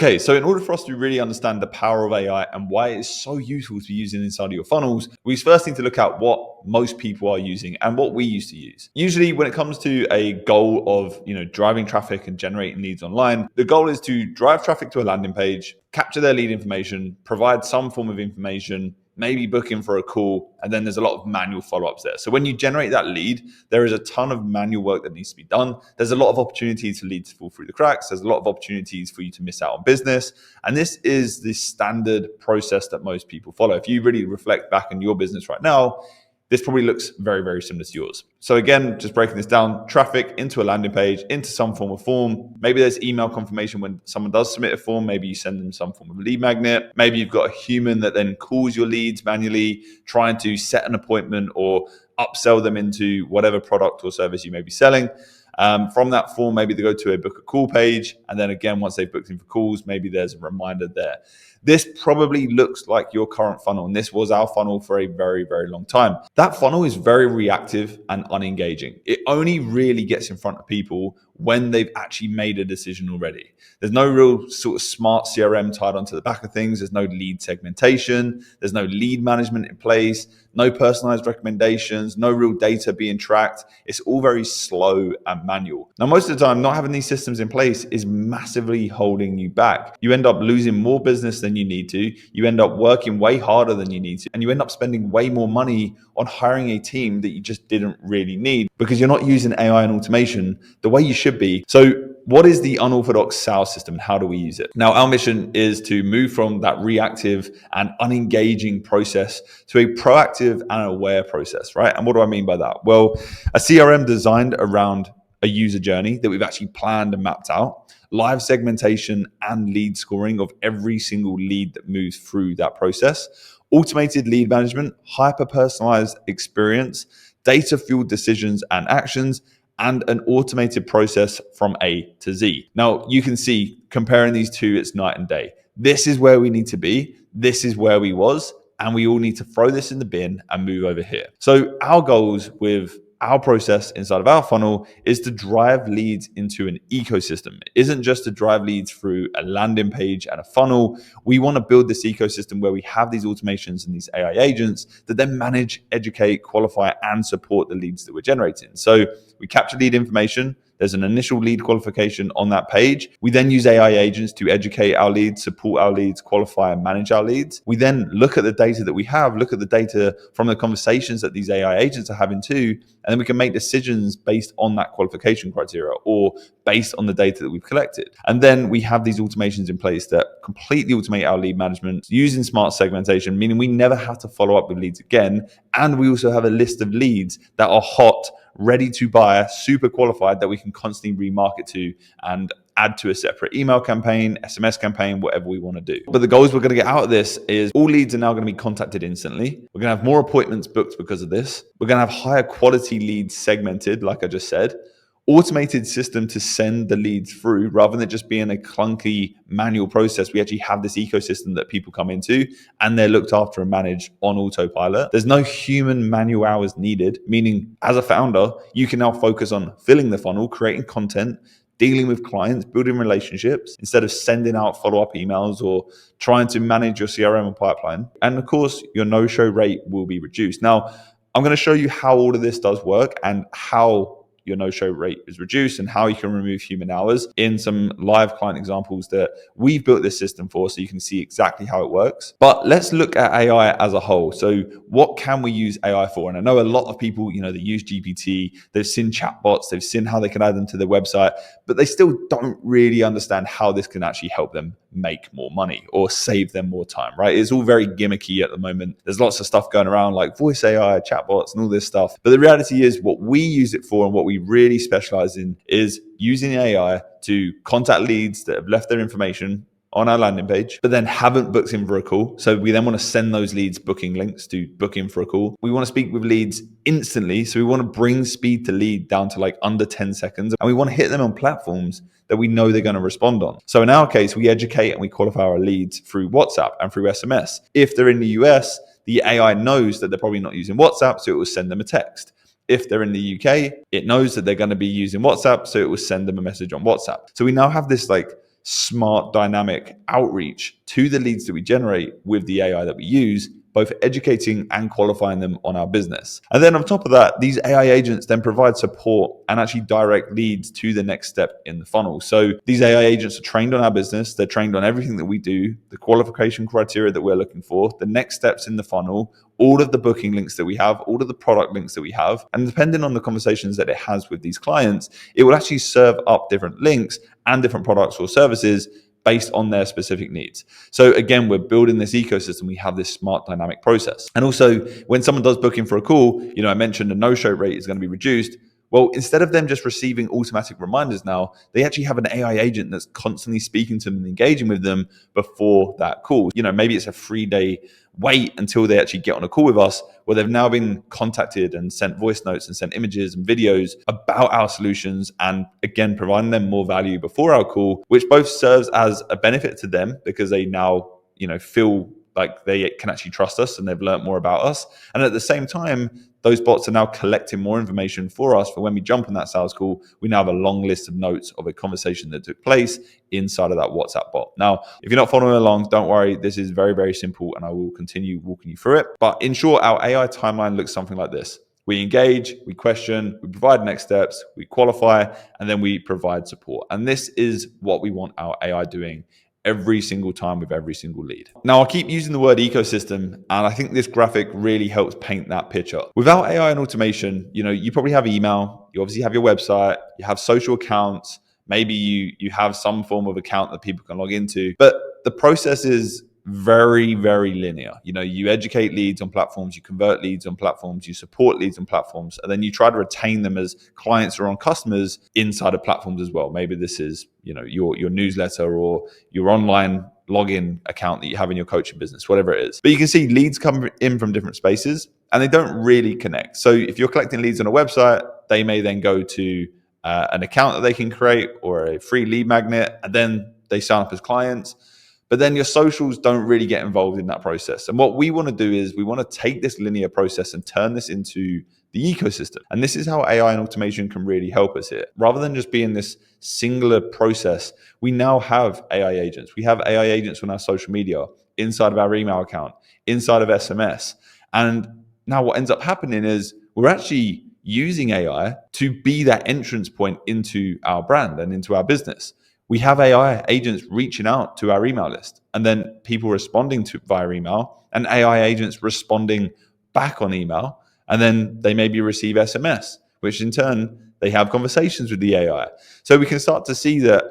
Okay, so in order for us to really understand the power of AI and why it's so useful to be using inside of your funnels, we first need to look at what most people are using and what we used to use. Usually when it comes to a goal of, driving traffic and generating leads online, the goal is to drive traffic to a landing page, capture their lead information, provide some form of information, maybe book in for a call, and then there's a lot of manual follow-ups there. So when you generate that lead, there is a ton of manual work that needs to be done. There's a lot of opportunities for leads to fall through the cracks. There's a lot of opportunities for you to miss out on business. And this is the standard process that most people follow. If you really reflect back on your business right now, this probably looks very, very similar to yours. So again, just breaking this down, traffic into a landing page, into some form of form. Maybe there's email confirmation when someone does submit a form. Maybe you send them some form of lead magnet. Maybe you've got a human that then calls your leads manually, trying to set an appointment or upsell them into whatever product or service you may be selling. From that form, maybe they go to a book a call page. And then again, once they've booked in for calls, maybe there's a reminder there. This probably looks like your current funnel. And this was our funnel for a very, very long time. That funnel is very reactive and unengaging. It only really gets in front of people when they've actually made a decision already. There's no real sort of smart CRM tied onto the back of things. There's no lead segmentation. There's no lead management in place, no personalized recommendations, no real data being tracked. It's all very slow and manual. Now, most of the time, not having these systems in place is massively holding you back. You end up losing more business than you need to. You end up working way harder than you need to. And you end up spending way more money on hiring a team that you just didn't really need because you're not using AI and automation the way you should be. So what is the unorthodox sales system and how do we use it? Now, our mission is to move from that reactive and unengaging process to a proactive and aware process, right? And what do I mean by that? Well, a CRM designed around a user journey that we've actually planned and mapped out, live segmentation and lead scoring of every single lead that moves through that process, automated lead management, hyper-personalized experience, data-fueled decisions and actions, and an automated process from A to Z. Now, you can see comparing these two, it's night and day. This is where we need to be. This is where we was. And we all need to throw this in the bin and move over here. So our goals with our process inside of our funnel is to drive leads into an ecosystem. It isn't just to drive leads through a landing page and a funnel. We want to build this ecosystem where we have these automations and these AI agents that then manage, educate, qualify, and support the leads that we're generating. So we capture lead information. There's an initial lead qualification on that page. We then use AI agents to educate our leads, support our leads, qualify and manage our leads. We then look at the data that we have, look at the data from the conversations that these AI agents are having too, and then we can make decisions based on that qualification criteria or based on the data that we've collected. And then we have these automations in place that completely automate our lead management using smart segmentation, meaning we never have to follow up with leads again. And we also have a list of leads that are hot, ready to buy, super qualified that we can constantly remarket to and add to a separate email campaign, SMS campaign, whatever we want to do. But the goals we're going to get out of this is all leads are now going to be contacted instantly. We're going to have more appointments booked because of this. We're going to have higher quality leads segmented, like I just said. Automated system to send the leads through rather than just being a clunky manual process. We actually have this ecosystem that people come into and they're looked after and managed on autopilot. There's no human manual hours needed, meaning as a founder, you can now focus on filling the funnel, creating content, dealing with clients, building relationships instead of sending out follow-up emails or trying to manage your CRM and pipeline. And of course, your no-show rate will be reduced. Now, I'm going to show you how all of this does work and how your no-show rate is reduced and how you can remove human hours in some live client examples that we've built this system for so you can see exactly how it works. But let's look at AI as a whole. So what can we use AI for? And I know a lot of people, they use GPT, they've seen chatbots, they've seen how they can add them to their website, but they still don't really understand how this can actually help them make more money or save them more time, right? It's all very gimmicky at the moment. There's lots of stuff going around like voice AI, chatbots, and all this stuff. But the reality is what we use it for and what we really specialize in is using AI to contact leads that have left their information on our landing page, but then haven't booked in for a call. So we then want to send those leads booking links to book in for a call. We want to speak with leads instantly. So we want to bring speed to lead down to like under 10 seconds. And we want to hit them on platforms that we know they're going to respond on. So in our case, we educate and we qualify our leads through WhatsApp and through SMS. If they're in the US, the AI knows that they're probably not using WhatsApp, so it will send them a text. If they're in the UK, it knows that they're going to be using WhatsApp, so it will send them a message on WhatsApp. So we now have this like smart, dynamic outreach to the leads that we generate with the AI that we use, both educating and qualifying them on our business. And then on top of that, these AI agents then provide support and actually direct leads to the next step in the funnel. So these AI agents are trained on our business. They're trained on everything that we do, the qualification criteria that we're looking for, the next steps in the funnel, all of the booking links that we have, all of the product links that we have. And depending on the conversations that it has with these clients, it will actually serve up different links and different products or services based on their specific needs. So again, we're building this ecosystem. We have this smart dynamic process. And also when someone does book in for a call, I mentioned the no-show rate is going to be reduced. Well, instead of them just receiving automatic reminders now, they actually have an AI agent that's constantly speaking to them and engaging with them before that call. Maybe it's a 3-day wait until they actually get on a call with us, where they've now been contacted and sent voice notes and sent images and videos about our solutions, and again, providing them more value before our call, which both serves as a benefit to them because they now, feel like they can actually trust us and they've learned more about us. And at the same time, those bots are now collecting more information for us for when we jump on that sales call. We now have a long list of notes of a conversation that took place inside of that WhatsApp bot. Now, if you're not following along, don't worry. This is very, very simple and I will continue walking you through it. But in short, our AI timeline looks something like this. We engage, we question, we provide next steps, we qualify, and then we provide support. And this is what we want our AI doing every single time with every single lead. Now, I'll keep using the word ecosystem, and I think this graphic really helps paint that picture. Without AI and automation, you probably have email, you obviously have your website, you have social accounts, maybe you have some form of account that people can log into, but the process is very, very linear. You educate leads on platforms, you convert leads on platforms, you support leads on platforms, and then you try to retain them as clients or on customers inside of platforms as well. Maybe this is, your newsletter or your online login account that you have in your coaching business, whatever it is. But you can see leads come in from different spaces and they don't really connect. So if you're collecting leads on a website, they may then go to an account that they can create or a free lead magnet, and then they sign up as clients. But then your socials don't really get involved in that process. And what we want to do is we want to take this linear process and turn this into the ecosystem. And this is how AI and automation can really help us here. Rather than just being this singular process, we now have AI agents. We have AI agents on our social media, inside of our email account, inside of SMS. And now what ends up happening is we're actually using AI to be that entrance point into our brand and into our business. We have AI agents reaching out to our email list, and then people responding to via email, and AI agents responding back on email, and then they maybe receive SMS, which in turn they have conversations with the AI. So we can start to see that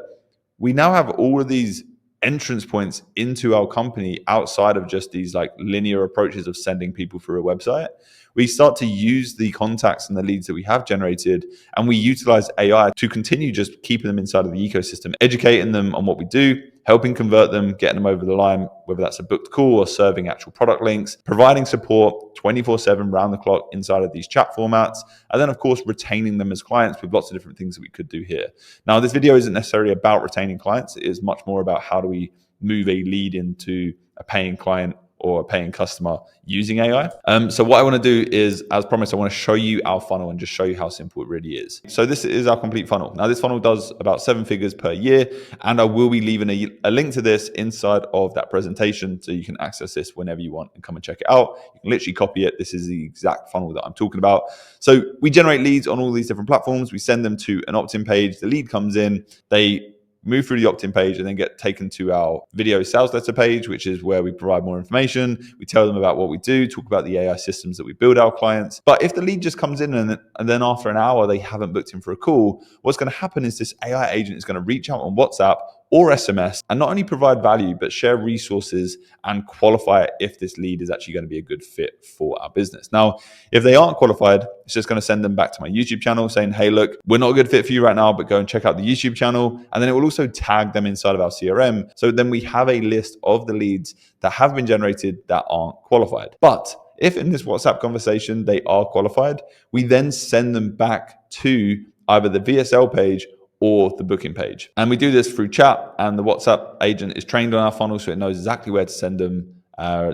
we now have all of these entrance points into our company outside of just these like linear approaches of sending people through a website. We start to use the contacts and the leads that we have generated, and we utilize AI to continue just keeping them inside of the ecosystem, educating them on what we do, helping convert them, getting them over the line, whether that's a booked call or serving actual product links, providing support 24/7 round the clock inside of these chat formats, and then of course retaining them as clients with lots of different things that we could do here. Now, this video isn't necessarily about retaining clients. It is much more about how do we move a lead into a paying client or a paying customer using AI. So what I want to do is, as promised, I want to show you our funnel and just show you how simple it really is. So this is our complete funnel. Now, this funnel does about 7 figures per year, and I will be leaving a link to this inside of that presentation so you can access this whenever you want and come and check it out. You can literally copy it. This is the exact funnel that I'm talking about. So we generate leads on all these different platforms. We send them to an opt-in page. The lead comes in. They move through the opt-in page and then get taken to our video sales letter page, which is where we provide more information. We tell them about what we do, talk about the AI systems that we build our clients. But if the lead just comes in and then after an hour they haven't booked in for a call, what's going to happen is this AI agent is going to reach out on WhatsApp or SMS and not only provide value, but share resources and qualify if this lead is actually going to be a good fit for our business. Now, if they aren't qualified, it's just going to send them back to my YouTube channel saying, hey, look, we're not a good fit for you right now, but go and check out the YouTube channel. And then it will also tag them inside of our CRM. So then we have a list of the leads that have been generated that aren't qualified. But if in this WhatsApp conversation they are qualified, we then send them back to either the VSL page or the booking page. And we do this through chat, and the WhatsApp agent is trained on our funnel, so it knows exactly where to send them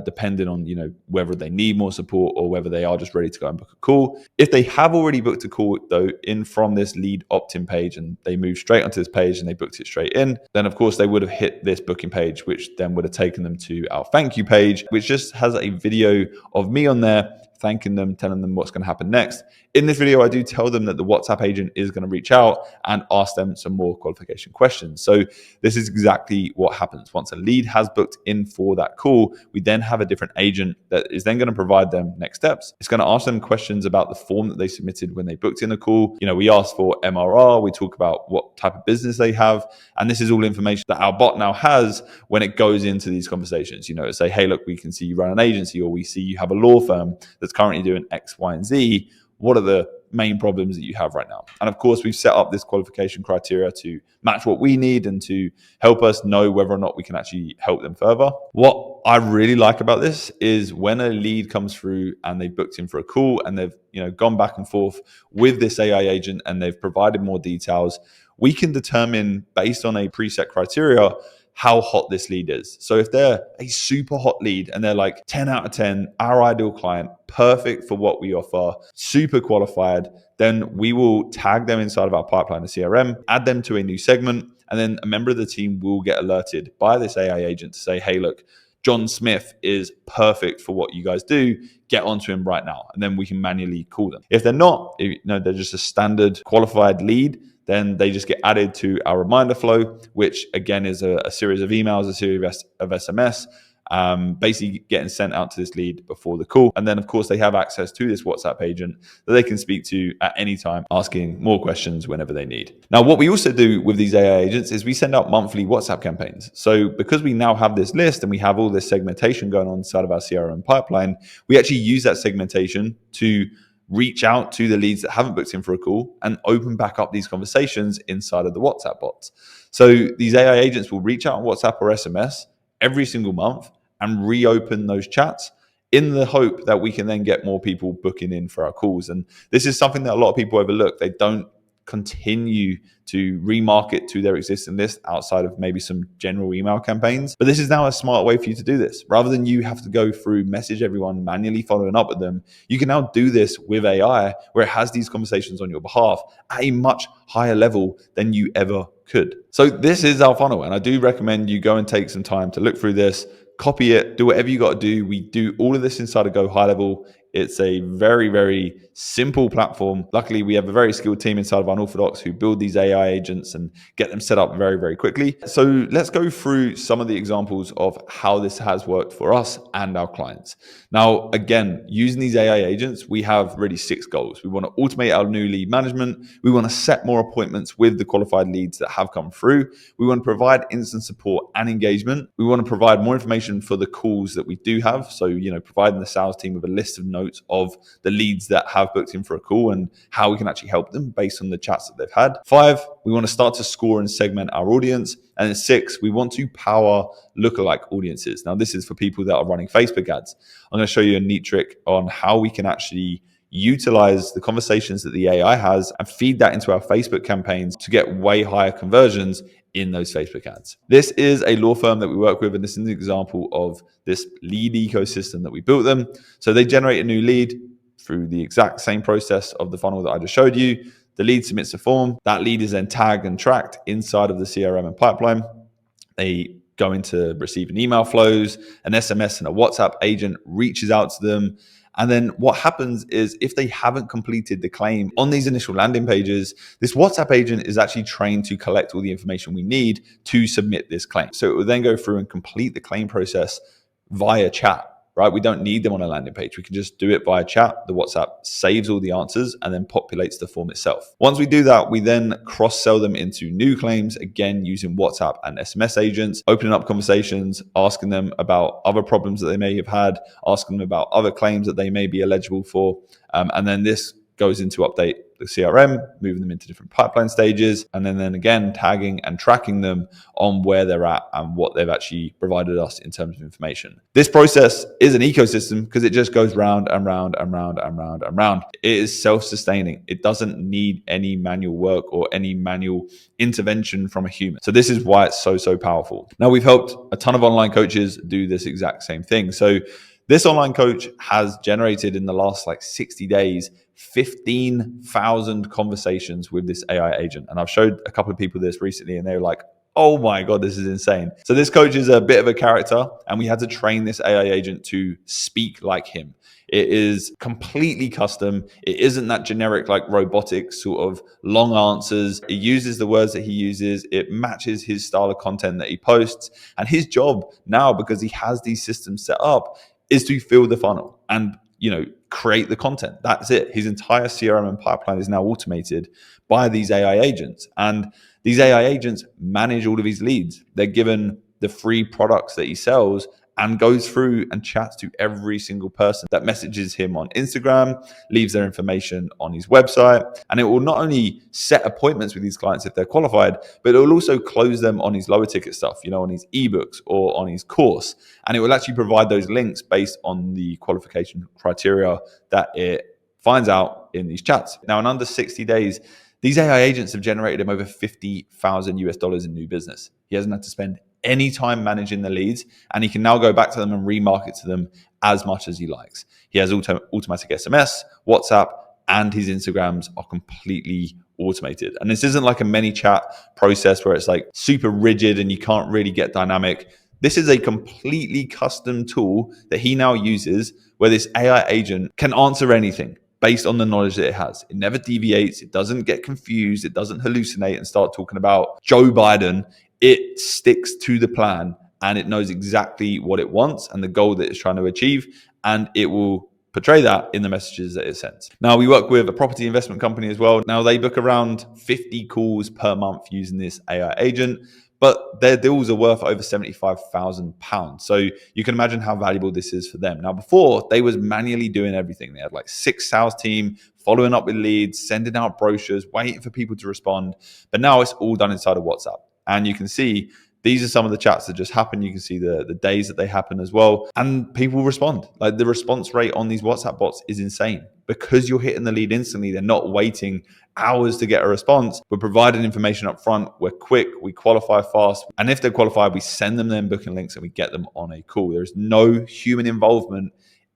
depending on whether they need more support or whether they are just ready to go and book a call. If they have already booked a call though in from this lead opt-in page and they move straight onto this page and they booked it straight in, then of course they would have hit this booking page, which then would have taken them to our thank you page, which just has a video of me on there thanking them, telling them what's going to happen next. In this video, I do tell them that the WhatsApp agent is going to reach out and ask them some more qualification questions. So this is exactly what happens. Once a lead has booked in for that call, we then have a different agent that is then going to provide them next steps. It's going to ask them questions about the form that they submitted when they booked in a call. We ask for MRR, we talk about what type of business they have, and this is all information that our bot now has when it goes into these conversations. It say, hey, look, we can see you run an agency, or we see you have a law firm that's currently doing X, Y, and Z. What are the main problems that you have right now? And of course, we've set up this qualification criteria to match what we need and to help us know whether or not we can actually help them further. What I really like about this is when a lead comes through and they've booked in for a call and they've gone back and forth with this AI agent and they've provided more details, we can determine based on a preset criteria how hot this lead is. So if they're a super hot lead and they're like 10 out of 10, our ideal client, perfect for what we offer, super qualified, then we will tag them inside of our pipeline of CRM, add them to a new segment, and then a member of the team will get alerted by this AI agent to say, hey, look, John Smith is perfect for what you guys do. Get onto him right now. And then we can manually call them. If they're not, they're just a standard qualified lead, then they just get added to our reminder flow, which again is a series of emails, a series of SMS, basically getting sent out to this lead before the call. And then, of course, they have access to this WhatsApp agent that they can speak to at any time, asking more questions whenever they need. Now, what we also do with these AI agents is we send out monthly WhatsApp campaigns. So because we now have this list and we have all this segmentation going on inside of our CRM pipeline, we actually use that segmentation to reach out to the leads that haven't booked in for a call and open back up these conversations inside of the WhatsApp bots. So these AI agents will reach out on WhatsApp or SMS every single month and reopen those chats in the hope that we can then get more people booking in for our calls. And this is something that a lot of people overlook. They don't continue to remarket to their existing list outside of maybe some general email campaigns. But this is now a smart way for you to do this. Rather than you have to go through, message everyone, manually following up with them, you can now do this with AI where it has these conversations on your behalf at a much higher level than you ever could. So this is our funnel. And I do recommend you go and take some time to look through this, copy it, do whatever you got to do. We do all of this inside of Go High Level. It's a very, very simple platform. Luckily, we have a very skilled team inside of Unorthodox who build these AI agents and get them set up very, very quickly. So let's go through some of the examples of how this has worked for us and our clients. Now, again, using these AI agents, we have really 6 goals. We want to automate our new lead management. We want to set more appointments with the qualified leads that have come through. We want to provide instant support and engagement. We want to provide more information for the calls that we do have. So, providing the sales team with a list of notes of the leads that have booked in for a call and how we can actually help them based on the chats that they've had. 5, we want to start to score and segment our audience. And then 6, we want to power lookalike audiences. Now, this is for people that are running Facebook ads. I'm going to show you a neat trick on how we can actually utilize the conversations that the AI has and feed that into our Facebook campaigns to get way higher conversions in those Facebook ads. This is a law firm that we work with, and this is an example of this lead ecosystem that we built them. So they generate a new lead through the exact same process of the funnel that I just showed you. The lead submits a form. That lead is then tagged and tracked inside of the CRM and pipeline. They go into receiving email flows, an SMS and a WhatsApp agent reaches out to them. And then what happens is if they haven't completed the claim on these initial landing pages, this WhatsApp agent is actually trained to collect all the information we need to submit this claim. So it will then go through and complete the claim process via chat, right? We don't need them on a landing page. We can just do it via chat. The WhatsApp saves all the answers and then populates the form itself. Once we do that, we then cross-sell them into new claims, again, using WhatsApp and SMS agents, opening up conversations, asking them about other problems that they may have had, asking them about other claims that they may be eligible for. And then this goes into update the CRM, moving them into different pipeline stages, and then again tagging and tracking them on where they're at and what they've actually provided us in terms of information. This process is an ecosystem because it just goes round and round and round and round and round. It is self-sustaining. It doesn't need any manual work or any manual intervention from a human. So this is why it's so powerful. Now, we've helped a ton of online coaches do this exact same thing. So this online coach has generated in the last 60 days 15,000 conversations with this AI agent. And I've showed a couple of people this recently and they were like, oh my God, this is insane. So this coach is a bit of a character and we had to train this AI agent to speak like him. It is completely custom. It isn't that generic, robotic sort of long answers. It uses the words that he uses. It matches his style of content that he posts. And his job now, because he has these systems set up, is to fill the funnel and create the content. That's it. His entire CRM and pipeline is now automated by these AI agents. And these AI agents manage all of his leads. They're given the free products that he sells and goes through and chats to every single person that messages him on Instagram, leaves their information on his website. And it will not only set appointments with these clients if they're qualified, but it will also close them on his lower ticket stuff, on his ebooks or on his course. And it will actually provide those links based on the qualification criteria that it finds out in these chats. Now, in under 60 days, these AI agents have generated him over $50,000 in new business. He hasn't had to spend any time managing the leads, and he can now go back to them and remarket to them as much as he likes. He has automatic SMS, WhatsApp, and his Instagrams are completely automated. And this isn't like a ManyChat process where it's super rigid and you can't really get dynamic. This is a completely custom tool that he now uses where this AI agent can answer anything based on the knowledge that it has. It never deviates. It doesn't get confused. It doesn't hallucinate and start talking about Joe Biden. It sticks to the plan and it knows exactly what it wants and the goal that it's trying to achieve. And it will portray that in the messages that it sends. Now, we work with a property investment company as well. Now, they book around 50 calls per month using this AI agent, but their deals are worth over £75,000. So you can imagine how valuable this is for them. Now, before, they was manually doing everything. They had 6 sales team, following up with leads, sending out brochures, waiting for people to respond. But now it's all done inside of WhatsApp. And you can see these are some of the chats that just happen. You can see the days that they happen as well. And people respond. The response rate on these WhatsApp bots is insane because you're hitting the lead instantly. They're not waiting hours to get a response. We're providing information up front. We're quick. We qualify fast. And if they're qualified, we send them then booking links and we get them on a call. There's no human involvement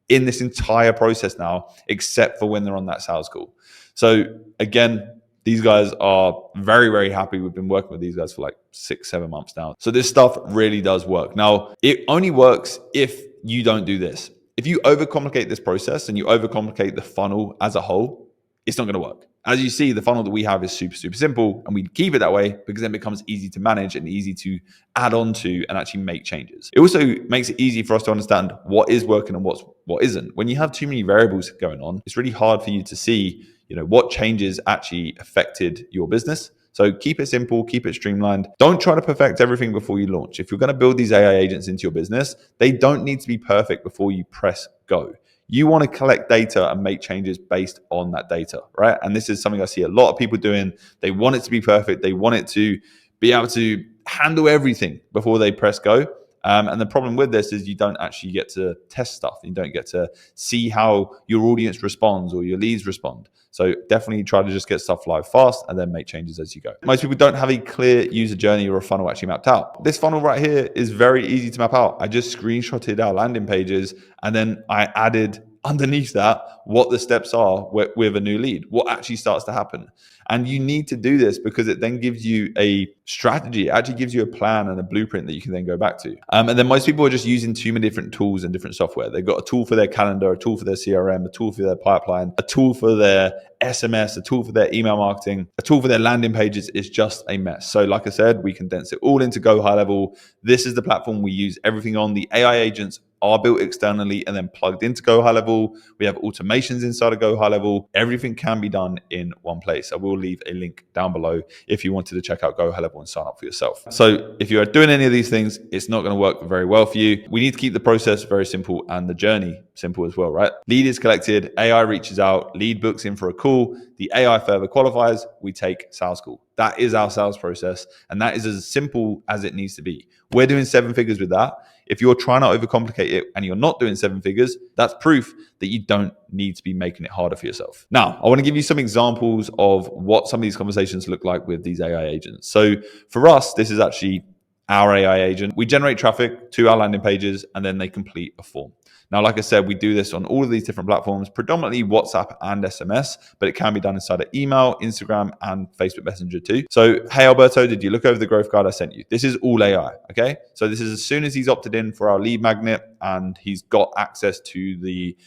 in this entire process now, except for when they're on that sales call. So again, these guys are very, very happy. We've been working with these guys for 6-7 months now. So this stuff really does work. Now, it only works if you don't do this. If you overcomplicate this process and you overcomplicate the funnel as a whole, it's not going to work. As you see, the funnel that we have is super simple, and we keep it that way because then it becomes easy to manage and easy to add on to and actually make changes. It also makes it easy for us to understand what is working and what isn't. When you have too many variables going on, it's really hard for you to see what changes actually affected your business. So keep it simple, keep it streamlined. Don't try to perfect everything before you launch. If you're going to build these AI agents into your business, they don't need to be perfect before you press go. You want to collect data and make changes based on that data, right? And this is something I see a lot of people doing. They want it to be perfect. They want it to be able to handle everything before they press go. And the problem with this is you don't actually get to test stuff. You don't get to see how your audience responds or your leads respond. So definitely try to just get stuff live fast and then make changes as you go. Most people don't have a clear user journey or a funnel actually mapped out. This funnel right here is very easy to map out. I just screenshotted our landing pages and then I added underneath that what the steps are with a new lead, what actually starts to happen. And you need to do this because it then gives you a strategy. It actually gives you a plan and a blueprint that you can then go back to. And then most people are just using too many different tools and different software. They've got a tool for their calendar, a tool for their CRM, a tool for their pipeline, a tool for their SMS, a tool for their email marketing, a tool for their landing pages. Is just a mess. So like I said, we condense it all into Go High Level. This is the platform we use everything on. The AI agents are built externally and then plugged into Go High Level. We have automations inside of Go High Level. Everything can be done in one place. I will leave a link down below if you wanted to check out Go High Level and sign up for yourself. So if you are doing any of these things, it's not going to work very well for you. We need to keep the process very simple and the journey simple as well, right? Lead is collected, AI reaches out, lead books in for a call, the AI further qualifies, we take sales call. That is our sales process, and that is as simple as it needs to be. We're doing 7 figures with that. If you're trying to overcomplicate it and you're not doing 7 figures, that's proof that you don't need to be making it harder for yourself. Now, I want to give you some examples of what some of these conversations look like with these AI agents. So for us, this is actually our AI agent. We generate traffic to our landing pages and then they complete a form. Now, like I said, we do this on all of these different platforms, predominantly WhatsApp and SMS, but it can be done inside of email, Instagram, and Facebook Messenger too. So, hey, Alberto, did you look over the growth guide I sent you? This is all AI, okay? So this is as soon as he's opted in for our lead magnet and he's got access to the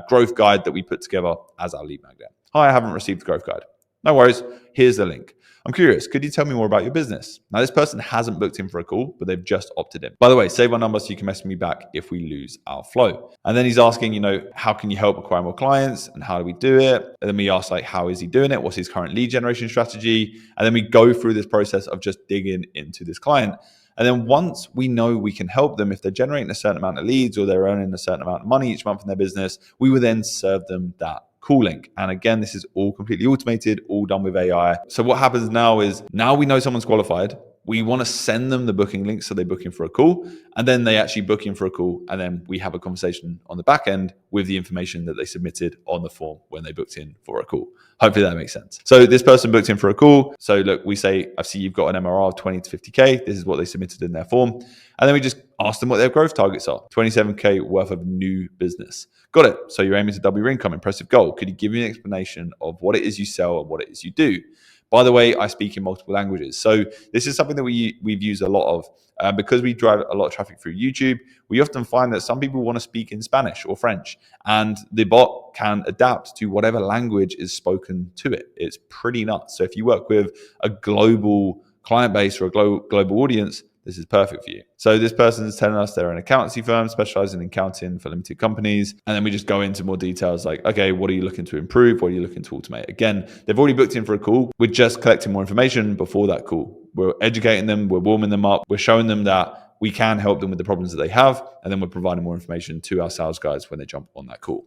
growth guide that we put together as our lead magnet. Hi, I haven't received the growth guide. No worries. Here's the link. I'm curious, could you tell me more about your business? Now, this person hasn't booked in for a call, but they've just opted in. By the way, save our number so you can message me back if we lose our flow. And then he's asking, how can you help acquire more clients and how do we do it? And then we ask, how is he doing it? What's his current lead generation strategy? And then we go through this process of just digging into this client. And then once we know we can help them, if they're generating a certain amount of leads or they're earning a certain amount of money each month in their business, we will then serve them that call link. And again, this is all completely automated, all done with AI. So what happens now is now we know someone's qualified. We want to send them the booking link so they book in for a call, and then they actually book in for a call, and then we have a conversation on the back end with the information that they submitted on the form when they booked in for a call. Hopefully that makes sense. So this person booked in for a call. So look, we say, I see you've got an MRR of 20 to 50K. This is what they submitted in their form. And then we just ask them what their growth targets are. 27K worth of new business. Got it. So you're aiming to double your income. Impressive goal. Could you give me an explanation of what it is you sell and what it is you do? By the way, I speak in multiple languages. So this is something that we've used a lot of. Because we drive a lot of traffic through YouTube, we often find that some people want to speak in Spanish or French, and the bot can adapt to whatever language is spoken to it. It's pretty nuts. So if you work with a global client base or a global audience, this is perfect for you. So this person is telling us they're an accountancy firm specializing in accounting for limited companies. And then we just go into more details like, okay, what are you looking to improve? What are you looking to automate? Again, they've already booked in for a call. We're just collecting more information before that call. We're educating them. We're warming them up. We're showing them that we can help them with the problems that they have. And then we're providing more information to our sales guys when they jump on that call.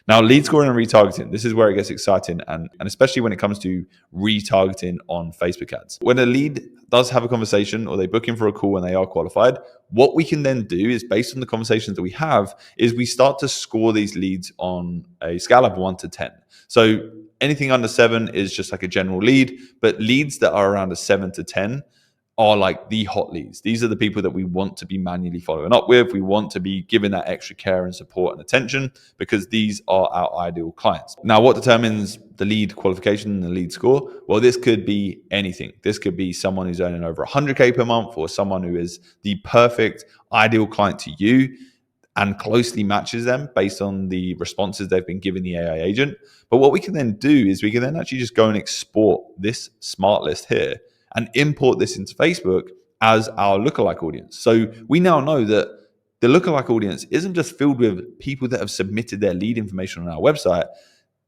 Now, lead scoring and retargeting. This is where it gets exciting. And especially when it comes to retargeting on Facebook ads. When a lead does have a conversation or they book in for a call and they are qualified, what we can then do is based on the conversations that we have is we start to score these leads on a scale of 1 to 10. So anything under 7 is just like a general lead, but leads that are around a 7 to 10 are like the hot leads. These are the people that we want to be manually following up with. We want to be giving that extra care and support and attention because these are our ideal clients. Now, what determines the lead qualification and the lead score? Well, this could be anything. This could be someone who's earning over 100K per month or someone who is the perfect ideal client to you and closely matches them based on the responses they've been giving the AI agent. But what we can then do is we can then actually just go and export this smart list here and import this into Facebook as our lookalike audience. So we now know that the lookalike audience isn't just filled with people that have submitted their lead information on our website.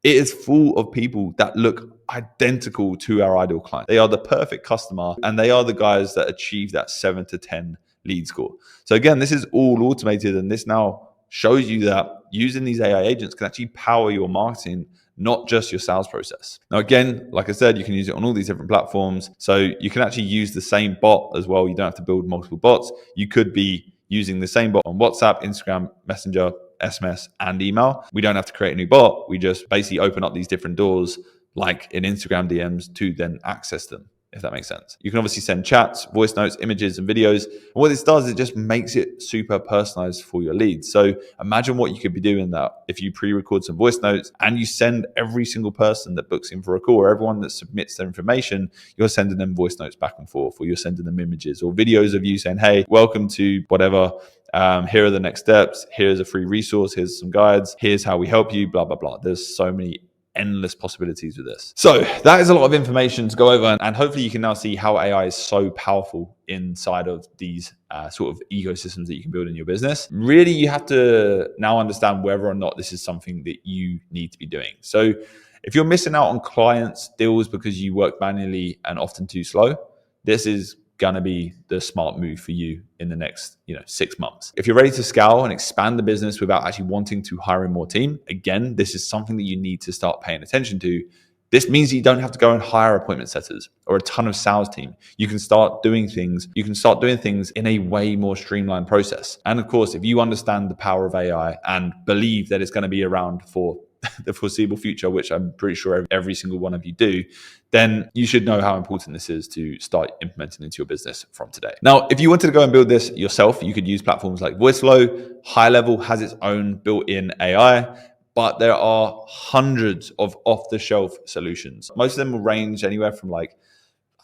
It is full of people that look identical to our ideal client. They are the perfect customer, and they are the guys that achieve that 7 to 10 lead score. So again, this is all automated, and this now shows you that using these AI agents can actually power your marketing, not just your sales process. Now, again, like I said, you can use it on all these different platforms. So you can actually use the same bot as well. You don't have to build multiple bots. You could be using the same bot on WhatsApp, Instagram, Messenger, SMS, and email. We don't have to create a new bot. We just basically open up these different doors like in Instagram DMs to then access them, if that makes sense. You can obviously send chats, voice notes, images, and videos. And what this does is it just makes it super personalized for your leads. So imagine what you could be doing that if you pre-record some voice notes and you send every single person that books in for a call or everyone that submits their information, you're sending them voice notes back and forth, or you're sending them images or videos of you saying, hey, welcome to whatever. Here are the next steps. Here's a free resource. Here's some guides. Here's how we help you, blah, blah, blah. There's so many endless possibilities with this. So that is a lot of information to go over, and hopefully you can now see how AI is so powerful inside of these sort of ecosystems that you can build in your business. Really, you have to now understand whether or not this is something that you need to be doing. So if you're missing out on clients, deals because you work manually and often too slow, this is gonna be the smart move for you in the next 6 months. If you're ready to scale and expand the business without actually wanting to hire a more team, again, this is something that you need to start paying attention to. This means that you don't have to go and hire appointment setters or a ton of sales team. You can start doing things in a way more streamlined process. And of course, if you understand the power of AI and believe that it's going to be around for the foreseeable future, which I'm pretty sure every single one of you do, then you should know how important this is to start implementing into your business from today. Now, if you wanted to go and build this yourself, you could use platforms like VoiceFlow. High Level has its own built-in AI, but there are hundreds of off-the-shelf solutions. Most of them will range anywhere from like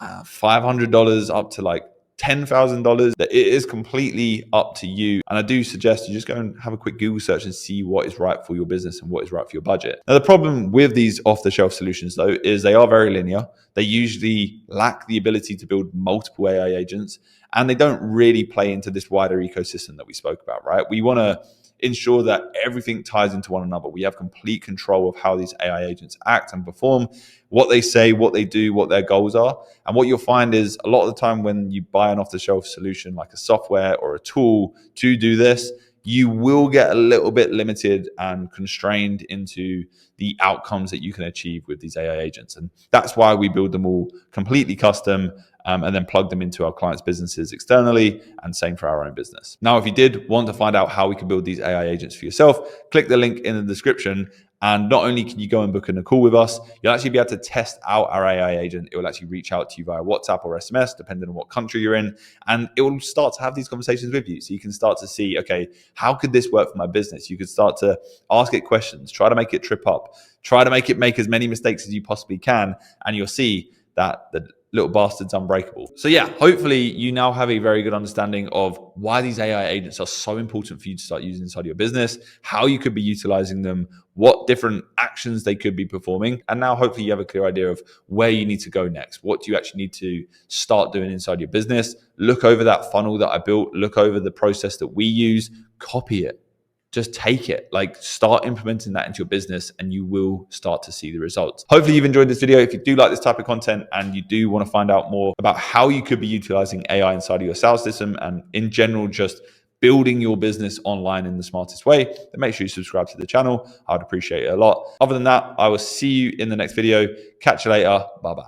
$500 up to like $10,000. It is completely up to you. And I do suggest you just go and have a quick Google search and see what is right for your business and what is right for your budget. Now, the problem with these off-the-shelf solutions, though, is they are very linear. They usually lack the ability to build multiple AI agents, and they don't really play into this wider ecosystem that we spoke about, right? We want to ensure that everything ties into one another. We have complete control of how these AI agents act and perform, what they say, what they do, what their goals are. And what you'll find is a lot of the time when you buy an off-the-shelf solution like a software or a tool to do this, you will get a little bit limited and constrained into the outcomes that you can achieve with these AI agents. And that's why we build them all completely custom and then plug them into our clients' businesses externally, and same for our own business. Now, if you did want to find out how we can build these AI agents for yourself, click the link in the description. And not only can you go and book in a call with us, you'll actually be able to test out our AI agent. It will actually reach out to you via WhatsApp or SMS, depending on what country you're in. And it will start to have these conversations with you. So you can start to see, okay, how could this work for my business? You could start to ask it questions, try to make it trip up, try to make it make as many mistakes as you possibly can. And you'll see that the little bastard's unbreakable. So yeah, hopefully you now have a very good understanding of why these AI agents are so important for you to start using inside your business, how you could be utilizing them, what different actions they could be performing. And now hopefully you have a clear idea of where you need to go next. What do you actually need to start doing inside your business? Look over that funnel that I built, look over the process that we use, copy it. Just take it, like start implementing that into your business and you will start to see the results. Hopefully you've enjoyed this video. If you do like this type of content and you do want to find out more about how you could be utilizing AI inside of your sales system and in general, just building your business online in the smartest way, then make sure you subscribe to the channel. I would appreciate it a lot. Other than that, I will see you in the next video. Catch you later. Bye-bye.